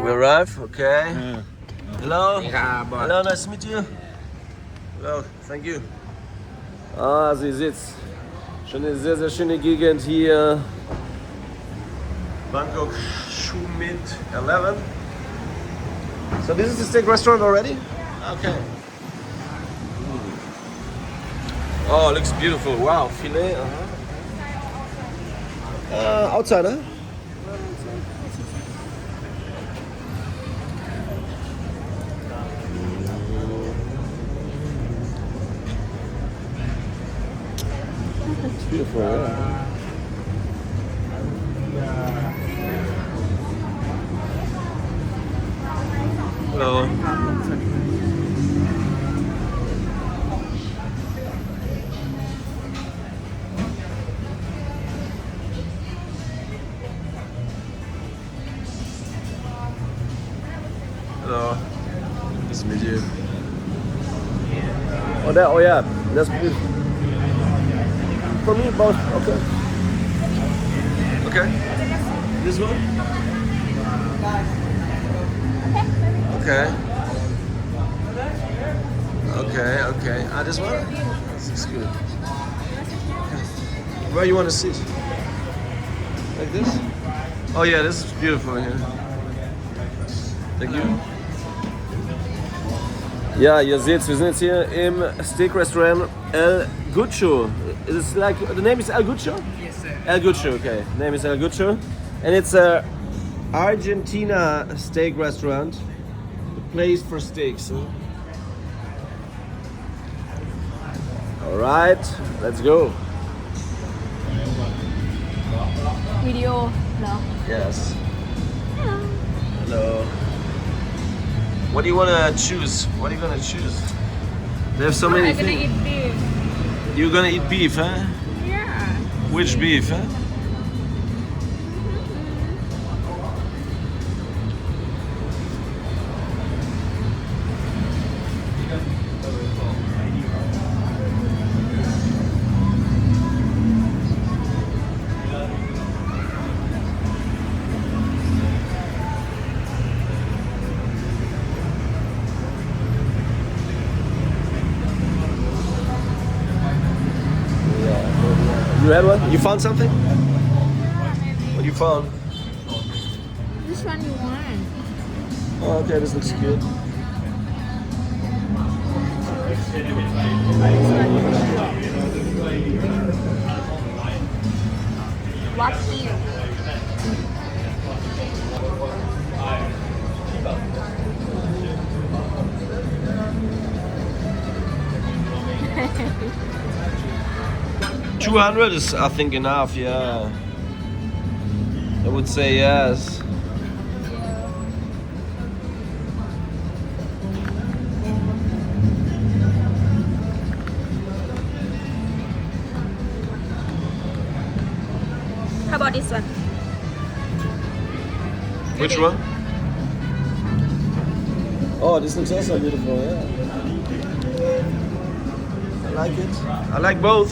We arrive, okay. Hello. นี่ครับบอส Hello, nice to meet you. Hello, thank you. Ah, sie sitzt. Schon eine sehr, sehr schöne Gegend hier. Bangkok Shumit 11. So this is the steak restaurant already? Okay. Oh, looks beautiful. Wow, filet. Outside, huh? It's beautiful, yeah. Hello. Hello. Nice to meet you. Oh, that. Oh, yeah. That's beautiful. For me, both. Okay. Okay. This one. Okay. Okay. Okay. Ah, this one. This is good. Where you want to sit? Like this? Oh yeah, this is beautiful here. Thank you. Ja, ihr seht, wir sind jetzt hier im Steak Restaurant El Gucho. It's like the name is El Gucho? Yes sir El Gucho, okay. Name is El Gucho, and it's a Argentina steak restaurant, a place for steaks. All right, let's go. วิดีโอเหรอ Yes. Hello. What do you want to choose? What are you gonna choose? There's so many I'm gonna things. eat beef. You're gonna eat beef, huh? Yeah. Which beef, huh? You had one? You found something? What you found? Which one you want? Oh, okay, this looks good. What you? $200 is, I think, enough. Yeah, I would say yes. How about this one? Which one? Oh, this looks also beautiful. Yeah, I like it. I like both.